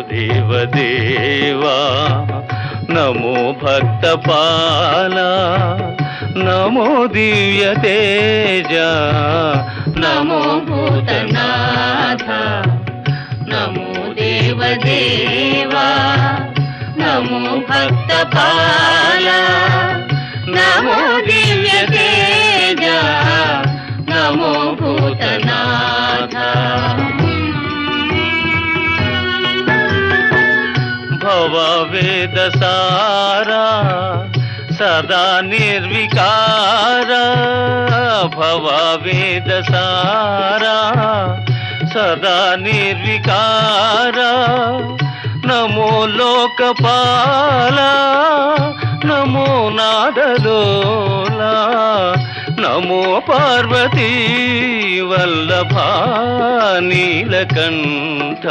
దేవదేవా నమో భక్తపాల నమో దివ్య తేజ నమో భూతనాథ నమో దేవదేవా నమో భక్తపాల నమో దివ్య తేజ నమో భూతనాథ భవవేద సారా సదా నిర్వికార భవవేద సారా సదా నిర్వికార నమో లోకపాల నమో నాదలోలా నమో పార్వతీ వల్లభా నీలకంఠ